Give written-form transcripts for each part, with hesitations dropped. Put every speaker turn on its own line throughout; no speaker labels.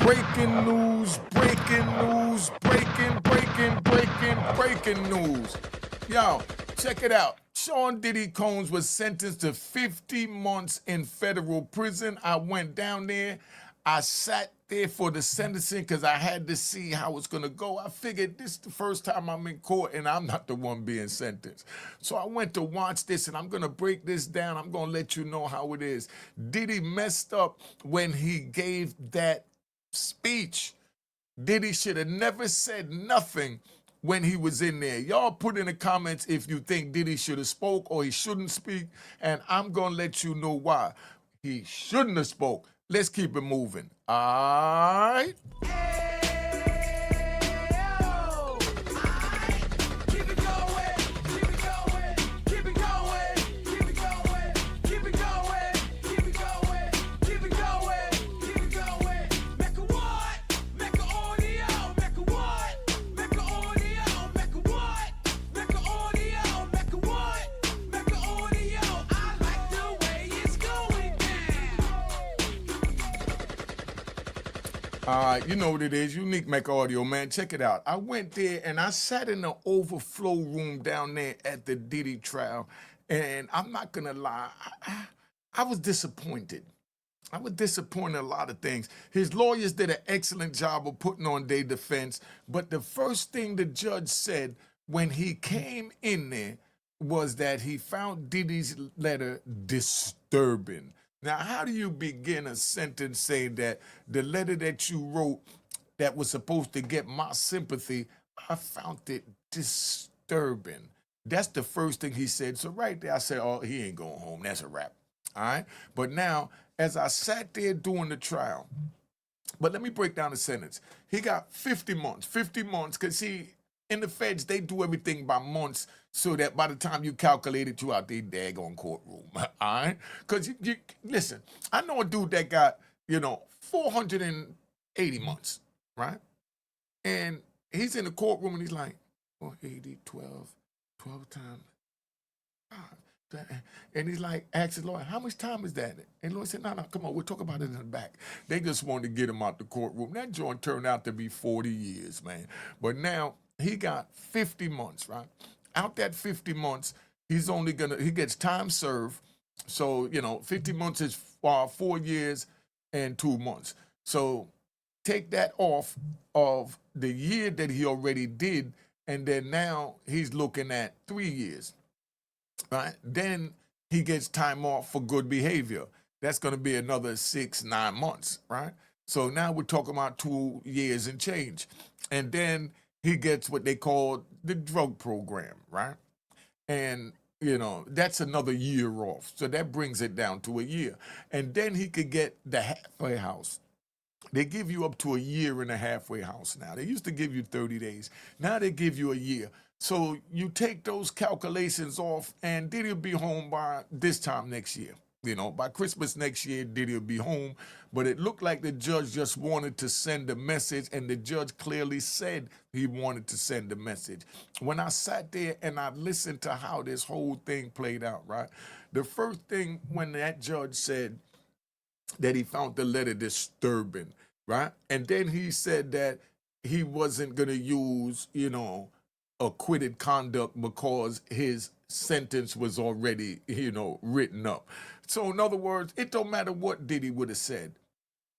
Breaking news, breaking news, breaking news. Yo, check it out. Sean Diddy Combs was sentenced to 50 months in federal prison. I went down there. I sat there for the sentencing because I had to see how it's going to go. I figured this is the first time I'm in court and I'm not the one being sentenced. So I went to watch this and I'm going to break this down. I'm going to let you know how it is. Diddy messed up when he gave that speech. Diddy should have never said nothing when he was in there. Y'all put in the comments if you think Diddy should have spoke or he shouldn't speak, and I'm gonna let you know why. He shouldn't have spoke. Let's keep it moving. All right. You know what it is, Unique Mecca audio, man. Check it out. I went there and I sat in the overflow room down there at the Diddy trial, and I'm not gonna lie, I was disappointed. I was disappointed in a lot of things. His lawyers did an excellent job of putting on their defense, but the first thing the judge said when he came in there was that he found Diddy's letter disturbing. Now, how do you begin a sentence saying that the letter that you wrote that was supposed to get my sympathy, I found it disturbing? That's the first thing he said. So right there, I said, oh, he ain't going home. That's a wrap. All right. But now, as I sat there doing the trial, but let me break down the sentence. He got 50 months. 50 months, because see, in the feds, they do everything by months so that by the time you calculate it, you out there daggone courtroom. All right? Because listen, I know a dude that got, 480 months, right? And he's in the courtroom and he's like, 480, 12 times. And he's like, asked his lawyer, how much time is that? And the lawyer said, no, come on, we'll talk about it in the back. They just wanted to get him out the courtroom. That joint turned out to be 40 years, man. But now he got 50 months, right? Out that 50 months, he gets time served. So, 50 months is 4 years and 2 months. So take that off of the year that he already did, and then now he's looking at 3 years. Right? Then he gets time off for good behavior. That's going to be another 6-9 months, right? So now we're talking about 2 years and change. And then he gets what they call the drug program, right? And that's another year off. So that brings it down to a year. And then he could get the halfway house. They give you up to a year in a halfway house now. They used to give you 30 days. Now they give you a year. So you take those calculations off, and Diddy will be home by this time next year. By Christmas next year, Diddy will be home. But it looked like the judge just wanted to send a message, and the judge clearly said he wanted to send a message. When I sat there and I listened to how this whole thing played out, right? The first thing when that judge said that he found the letter disturbing, right? And then he said that he wasn't going to use, acquitted conduct because his sentence was already, written up. So in other words, it don't matter what Diddy would have said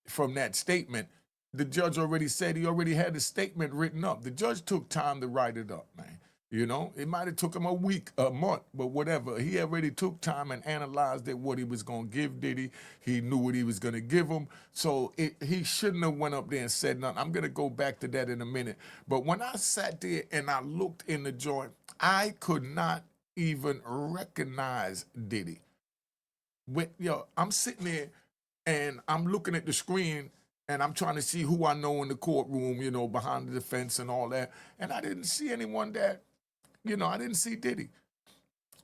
from that statement. The judge already said he already had the statement written up. The judge took time to write it up, man. It might have took him a week, a month, but whatever. He already took time and analyzed it, what he was going to give Diddy. He knew what he was going to give him. So he shouldn't have went up there and said nothing. I'm going to go back to that in a minute. But when I sat there and I looked in the joint, I could not even recognize Diddy. I'm sitting there and I'm looking at the screen and I'm trying to see who I know in the courtroom, behind the defense and all that. And I didn't see anyone that, I didn't see Diddy.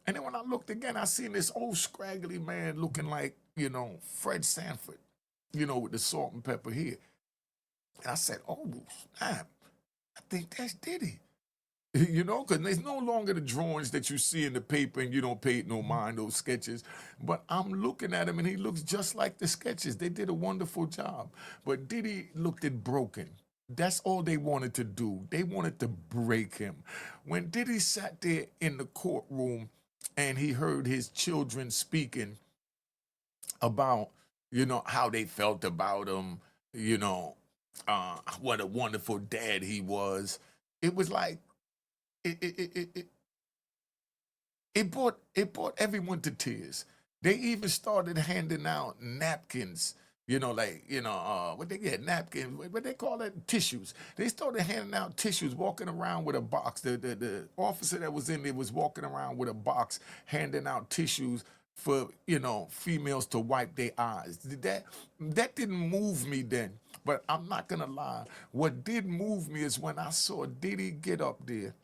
And then when I looked again, I seen this old scraggly man looking like, Fred Sanford, with the salt and pepper here. And I said, oh, snap, I think that's Diddy. You know, because there's no longer the drawings that you see in the paper and you don't pay it no mind, those sketches. But I'm looking at him and he looks just like the sketches. They did a wonderful job. But Diddy looked at broken. That's all they wanted to do. They wanted to break him. When Diddy sat there in the courtroom and he heard his children speaking about, how they felt about him, you know, what a wonderful dad he was, it was like, it, it, it, it, it it brought everyone to tears. They even started handing out napkins, what they get napkins, what they call it, tissues. They started handing out tissues, walking around with a box. The officer that was in there was walking around with a box, handing out tissues for females to wipe their eyes. That didn't move me then, but I'm not gonna lie. What did move me is when I saw Diddy get up there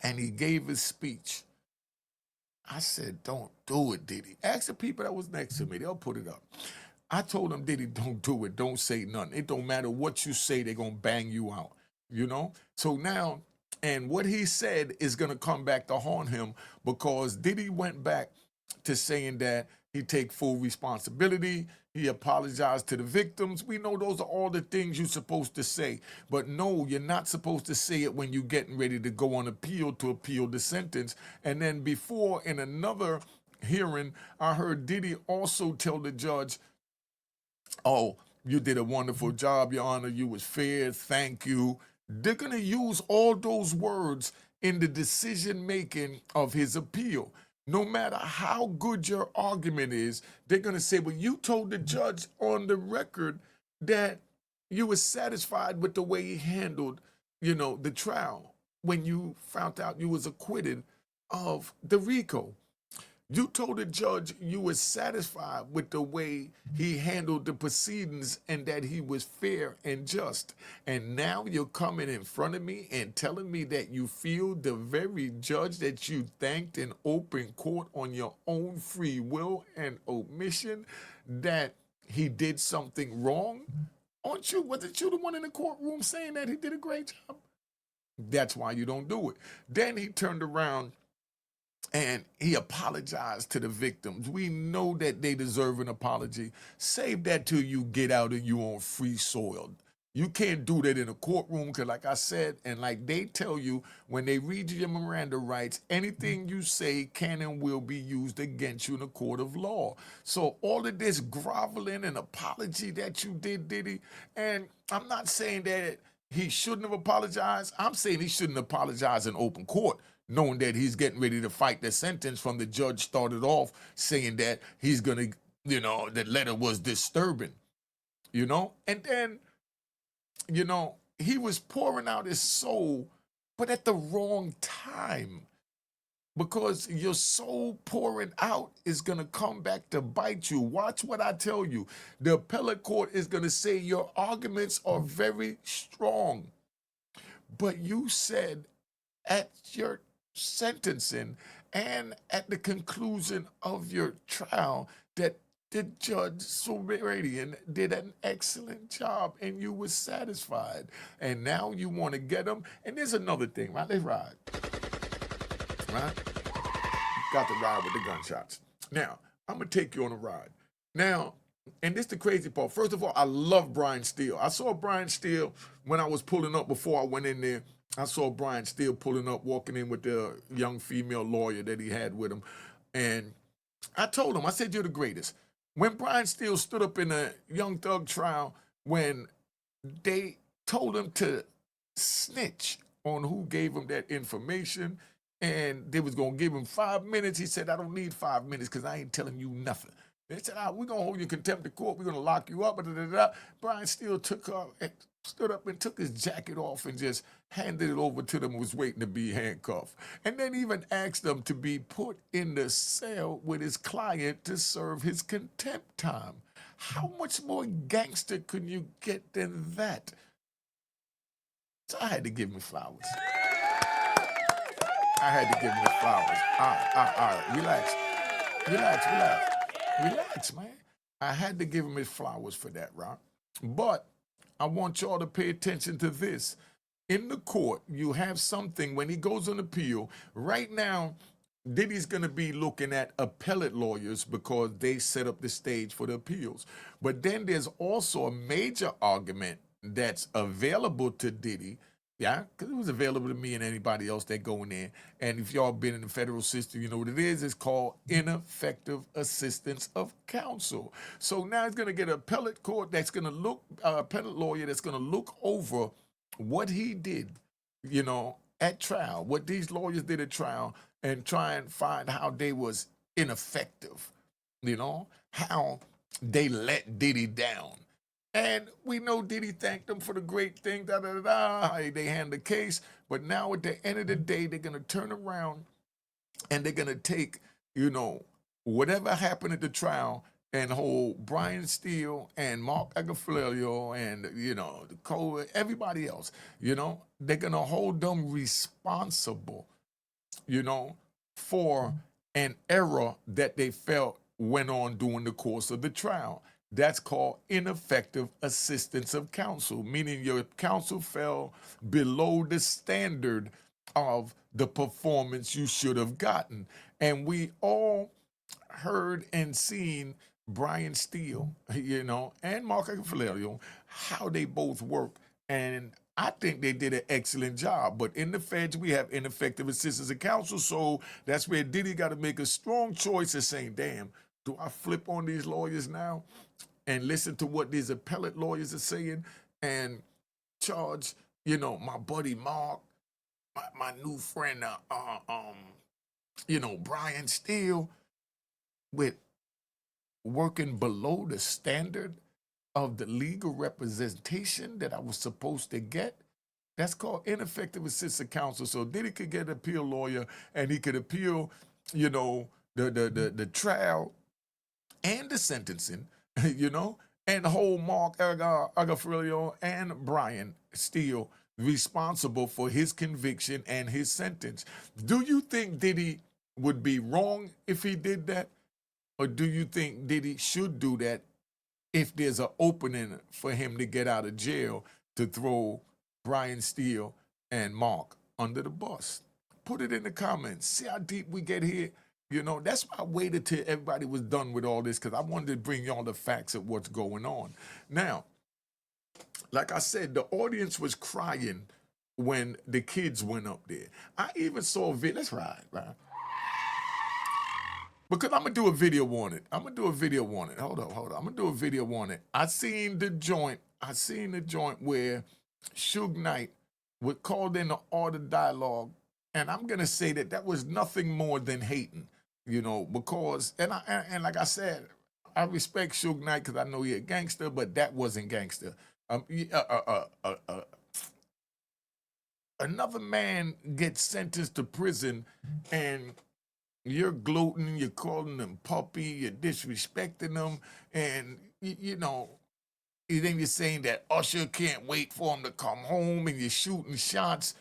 and he gave his speech. I said, don't do it, Diddy. Ask the people that was next to me. They'll put it up. I told them, Diddy, don't do it. Don't say nothing. It don't matter what you say, they're going to bang you out. So now, and what he said is going to come back to haunt him because Diddy went back to saying that he take full responsibility. He apologized to the victims. We know those are all the things you're supposed to say. But no, you're not supposed to say it when you're getting ready to go on appeal to appeal the sentence. And then before, in another hearing, I heard Diddy also tell the judge, oh, you did a wonderful job, Your Honor. You was fair. Thank you. They're going to use all those words in the decision making of his appeal. No matter how good your argument is, they're going to say, well, you told the judge on the record that you were satisfied with the way he handled, the trial when you found out you was acquitted of the RICO. You told the judge you were satisfied with the way he handled the proceedings and that he was fair and just. And now you're coming in front of me and telling me that you feel the very judge that you thanked in open court on your own free will and omission that he did something wrong? Wasn't you the one in the courtroom saying that he did a great job? That's why you don't do it. Then he turned around and he apologized to the victims. We know that they deserve an apology. Save that till you get out and you on free soil. You can't do that in a courtroom because, like I said, and like they tell you when they read you your Miranda rights, anything you say can and will be used against you in a court of law. So all of this groveling and apology that you did, Diddy, and I'm not saying that he shouldn't have apologized. I'm saying he shouldn't apologize in open court, knowing that he's getting ready to fight the sentence from the judge started off saying that he's going to, the letter was disturbing, And then, he was pouring out his soul, but at the wrong time. Because your soul pouring out is going to come back to bite you. Watch what I tell you. The appellate court is going to say your arguments are very strong. But you said at your sentencing and at the conclusion of your trial that the judge Soberanian did an excellent job and you were satisfied. And now you want to get them. And there's another thing, right? They ride, right? Got to ride with the gunshots. Now, I'm going to take you on a ride. Now, and this the crazy part. First of all, I love Brian Steele. I saw Brian Steele when I was pulling up before I went in there. I saw Brian Steele pulling up, walking in with the young female lawyer that he had with him. And I told him, I said, you're the greatest. When Brian Steele stood up in a Young Thug trial, when they told him to snitch on who gave him that information, and they was going to give him 5 minutes, he said, I don't need 5 minutes because I ain't telling you nothing. They said, we're going to hold you in contempt of court. We're going to lock you up. Brian Steele stood up and took his jacket off and just handed it over to them and was waiting to be handcuffed. And then even asked them to be put in the cell with his client to serve his contempt time. How much more gangster can you get than that? So I had to give him flowers. I had to give him flowers. All right, relax, man. I had to give him his flowers for that, Rock. But I want y'all to pay attention to this. in the court, you have something when he goes on appeal. Right now, Diddy's going to be looking at appellate lawyers because they set up the stage for the appeals. But then there's also a major argument that's available to Diddy. Yeah, because it was available to me and anybody else that go in there. And if y'all been in the federal system, you know what it is. It's called ineffective assistance of counsel. So now he's going to get an appellate court that's going to look, appellate lawyer that's going to look over what he did, at trial, what these lawyers did at trial, and try and find how they was ineffective, how they let Diddy down. And we know Diddy thanked them for the great thing, da da da da, how they handled the case. But now at the end of the day, they're gonna turn around and they're gonna take, whatever happened at the trial and hold Brian Steele and Mark Agaflelio and the everybody else, they're gonna hold them responsible, you know, for an error that they felt went on during the course of the trial. That's called ineffective assistance of counsel, meaning your counsel fell below the standard of the performance you should have gotten. And we all heard and seen Brian Steele, and Marco Valerio, how they both work. And I think they did an excellent job. But in the feds, we have ineffective assistance of counsel. So that's where Diddy got to make a strong choice of saying, damn, do I flip on these lawyers now and listen to what these appellate lawyers are saying and charge, my buddy Mark, my new friend, Brian Steele, with working below the standard of the legal representation that I was supposed to get? That's called ineffective assistance counsel. So Diddy could get an appeal lawyer and he could appeal, the trial and the sentencing, and hold Mark Agafrilio and Brian Steele responsible for his conviction and his sentence. Do you think Diddy would be wrong if he did that? Or do you think Diddy should do that if there's an opening for him to get out of jail to throw Brian Steele and Mark under the bus? Put it in the comments. See how deep we get here. That's why I waited till everybody was done with all this, because I wanted to bring y'all the facts of what's going on. Now, like I said, the audience was crying when the kids went up there. I even saw a video. Let's ride, right? Because I'm gonna do a video on it. Hold up. I'm gonna do a video on it. I seen the joint where Suge Knight would call in the art of dialogue, and I'm gonna say that was nothing more than hating, because and like I said, I respect Suge Knight because I know he a gangster, but that wasn't gangster. Another man gets sentenced to prison, and you're gloating, you're calling them puppy, you're disrespecting them, and then you're saying that Usher can't wait for him to come home, and you're shooting shots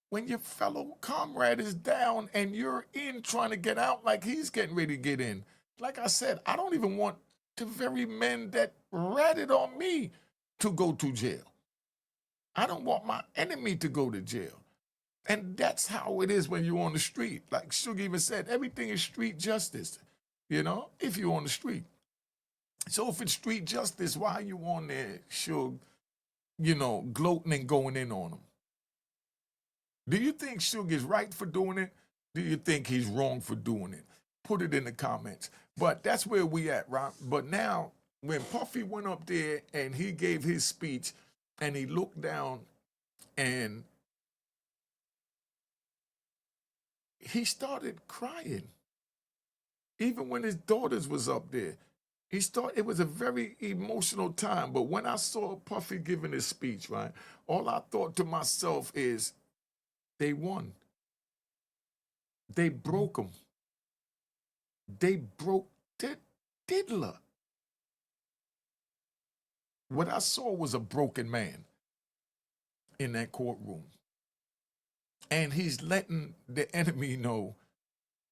when your fellow comrade is down and you're in trying to get out like he's getting ready to get in. Like I said, I don't even want the very men that ratted on me to go to jail. I don't want my enemy to go to jail. And that's how it is when you're on the street. Like Suge even said, everything is street justice, if you're on the street. So if it's street justice, why are you on there, Suge, gloating and going in on them? Do you think Suge is right for doing it? Do you think he's wrong for doing it? Put it in the comments. But that's where we at, right? But now, when Puffy went up there and he gave his speech and he looked down and he started crying. Even when his daughters was up there, it was a very emotional time. But when I saw Puffy giving his speech, right, all I thought to myself is, they won. They broke him. They broke Diddler. What I saw was a broken man in that courtroom. And he's letting the enemy know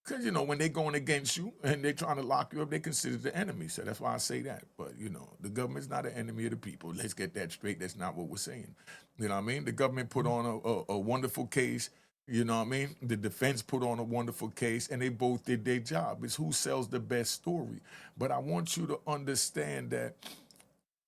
Because, when they're going against you and they're trying to lock you up, they consider the enemy. So that's why I say that. But, the government's not an enemy of the people. Let's get that straight. That's not what we're saying. You know what I mean? The government put on a wonderful case. You know what I mean? The defense put on a wonderful case, and they both did their job. It's who sells the best story. But I want you to understand that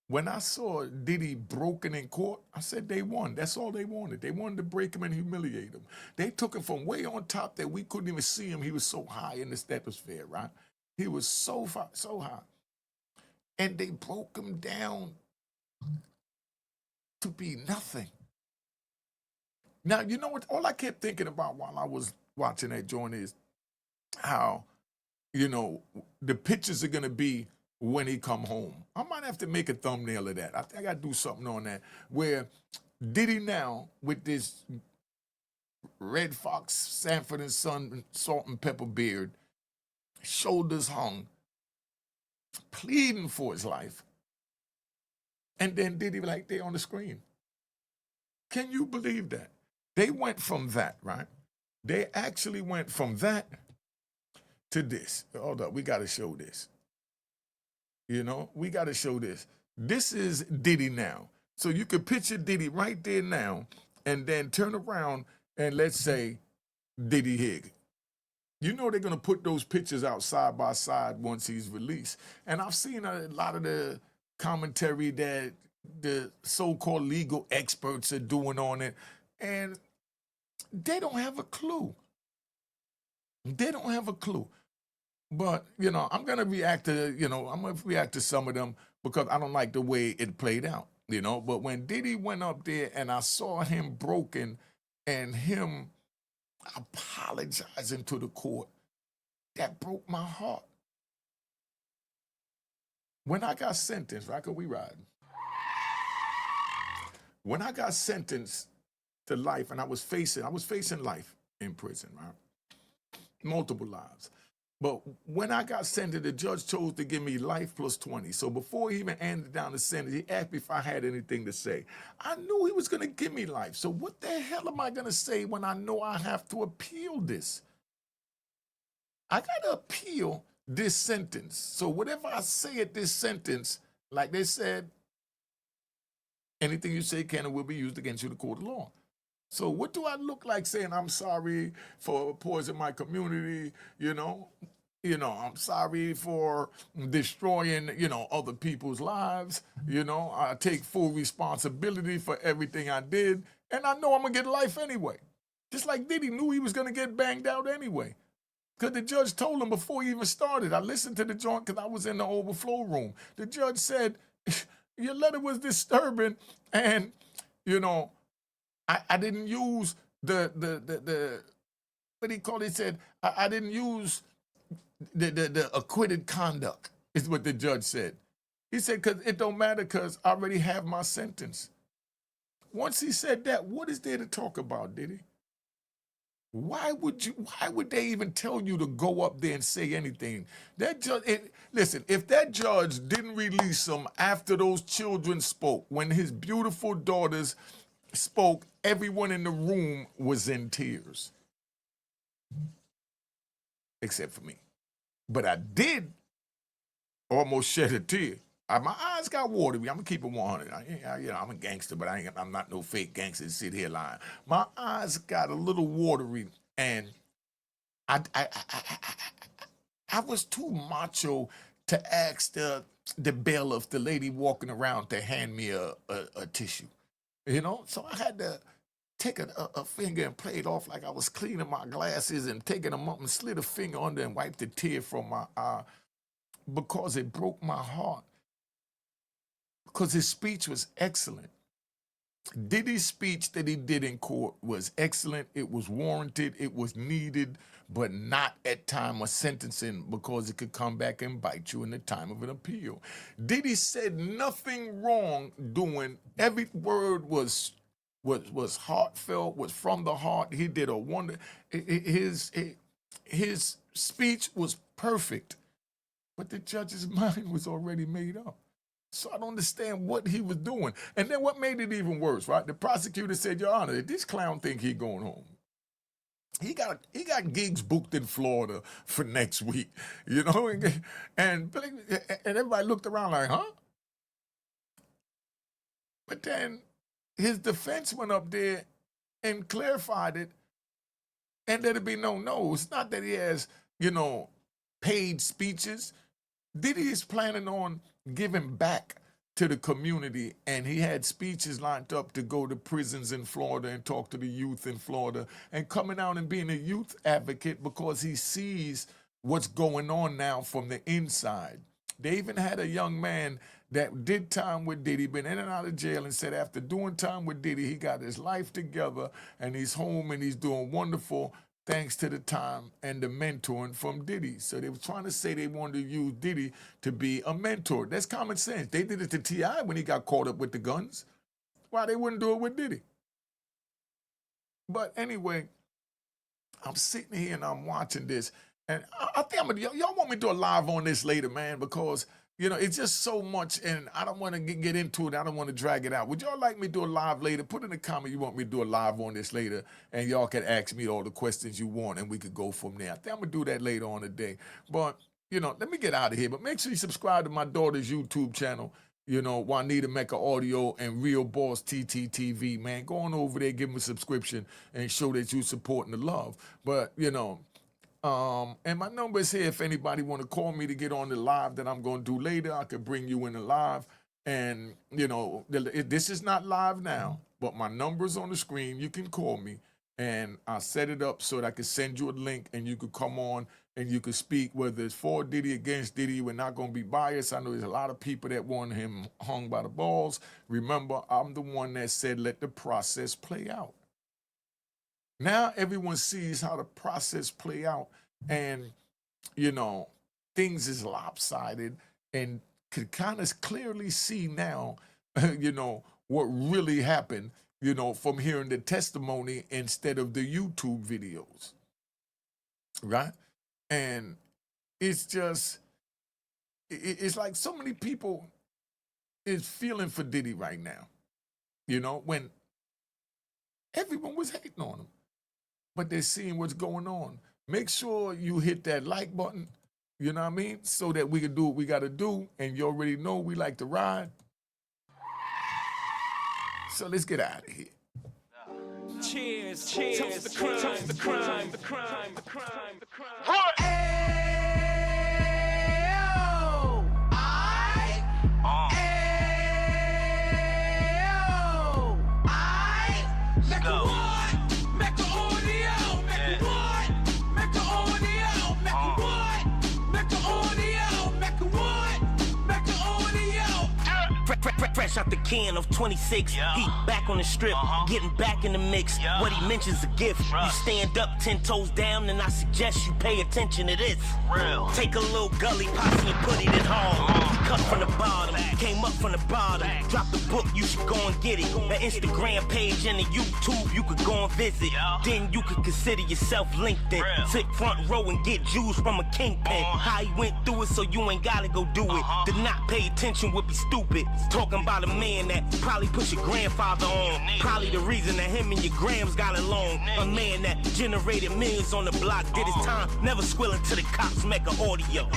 when I saw Diddy broken in court, I said they won. That's all they wanted. They wanted to break him and humiliate him. They took him from way on top that we couldn't even see him. He was so high in the stratosphere, right? He was so far, so high. And they broke him down to be nothing. Now, you know what? All I kept thinking about while I was watching that joint is how, you know, the pictures are going to be when he come home. I might have to make a thumbnail of that. I think I got to do something on that where Diddy now with this Red Fox, Sanford and Son, salt and pepper beard, shoulders hung, pleading for his life. And then Diddy like they on the screen. Can you believe that? They went from that, right? They actually went from that to this. Hold up, we got to show this. We got to show this. This is Diddy now. So you could picture Diddy right there now and then turn around and let's say Diddy Hig. They're going to put those pictures out side by side once he's released. And I've seen a lot of the commentary that the so-called legal experts are doing on it, and they don't have a clue. They don't have a clue. But, I'm going to react to some of them because I don't like the way it played out, But when Diddy went up there and I saw him broken and him apologizing to the court, that broke my heart. When I got sentenced, right? Cause we riding. When I got sentenced to life and I was facing life in prison, right? Multiple lives. But when I got sentenced, the judge chose to give me life plus 20. So before he even handed down the sentence, he asked me if I had anything to say. I knew he was going to give me life. So what the hell am I going to say when I know I have to appeal this? I got to appeal this sentence. So whatever I say at this sentence, like they said, anything you say can and will be used against you in the court of law. So what do I look like saying I'm sorry for poisoning my community, I'm sorry for destroying, other people's lives, I take full responsibility for everything I did, and I know I'm going to get life anyway. Just like Diddy knew he was going to get banged out anyway. Because the judge told him before he even started. I listened to the joint because I was in the overflow room. The judge said, your letter was disturbing, and, I didn't use the what do you call it? He said, I didn't use the acquitted conduct, is what the judge said. He said, because it don't matter because I already have my sentence. Once he said that, what is there to talk about, Diddy? Why would they even tell you to go up there and say anything? That judge, listen, if that judge didn't release him after those children spoke, when his beautiful daughters spoke, everyone in the room was in tears. Except for me. But I did almost shed a tear. My eyes got watery. I'm gonna keep it 100. I'm a gangster, but I'm not no fake gangster to sit here lying. My eyes got a little watery, and I was too macho to ask the bailiff, the lady walking around, to hand me a tissue. So I had to take a finger and play it off like I was cleaning my glasses and taking them up and slid a finger under and wiped the tear from my eye because it broke my heart. Because his speech was excellent. Diddy's speech that he did in court was excellent. It was warranted. It was needed, but not at time of sentencing because it could come back and bite you in the time of an appeal. Diddy said nothing wrong doing. Every word was heartfelt, was from the heart. He did a wonder. His speech was perfect, but the judge's mind was already made up. So I don't understand what he was doing. And then what made it even worse, right? The prosecutor said, Your Honor, this clown think he going home. He got gigs booked in Florida for next week, you know, and everybody looked around like, huh? But then his defense went up there and clarified it, and there'd be no. It's not that he has, paid speeches. Diddy is planning on giving back to the community, and he had speeches lined up to go to prisons in Florida and talk to the youth in Florida, and coming out and being a youth advocate because he sees what's going on now from the inside. They even had a young man that did time with Diddy, been in and out of jail, and said after doing time with Diddy, he got his life together and he's home and he's doing wonderful thanks to the time and the mentoring from Diddy. So they were trying to say they wanted to use Diddy to be a mentor. That's common sense. They did it to T.I. when he got caught up with the guns. Why they wouldn't do it with Diddy? But anyway, I'm sitting here and I'm watching this, and I think y'all want me to do a live on this later, man, because it's just so much, and I don't want to get into it. I don't want to drag it out. Would y'all like me to do a live later? Put in the comment you want me to do a live on this later, and y'all can ask me all the questions you want, and we could go from there. I think I'm going to do that later on today. But, let me get out of here. But make sure you subscribe to my daughter's YouTube channel, Unique Mecca Audio and Real Boss TTTV, man. Go on over there, give them a subscription, and show that you're supporting the love. But, and my number is here if anybody want to call me to get on the live that I'm going to do later. I could bring you in the live. And, this is not live now, but my number's on the screen. You can call me, and I'll set it up so that I can send you a link, and you could come on and you could speak, whether it's for Diddy, against Diddy. We're not going to be biased. I know there's a lot of people that want him hung by the balls. Remember, I'm the one that said let the process play out. Now everyone sees how the process play out, and, things is lopsided, and could kind of clearly see now, what really happened, from hearing the testimony instead of the YouTube videos, right? And it's just, it's like so many people is feeling for Diddy right now, when everyone was hating on him. But they're seeing what's going on. Make sure you hit that like button, you know what I mean? So that we can do what we got to do. And you already know we like to ride. So let's get out of here.
Cheers, cheers, toast the crime, toast the crime, the crime, the crime, the crime.
Fresh out the can of 26, yeah. He back on the strip, getting back in the mix. Yeah. What he mentions a gift. You stand up 10 toes down, and I suggest you pay attention to this. Real. Take a little gully posse and put it in home. He cut from the bottom, came up from the bottom. Drop the book, you should go and get it. An Instagram page and a YouTube you could go and visit. Yeah. Then you could consider yourself LinkedIn. Real. Sit front row and get Jews from a kingpin. How he went through it so you ain't gotta go do it. To not pay attention would be stupid. Talking about a man that probably put your grandfather on. Probably the reason that him and your grams got along. A man that generated millions on the block, did his time, never squilling to the cops, Mecca Audio.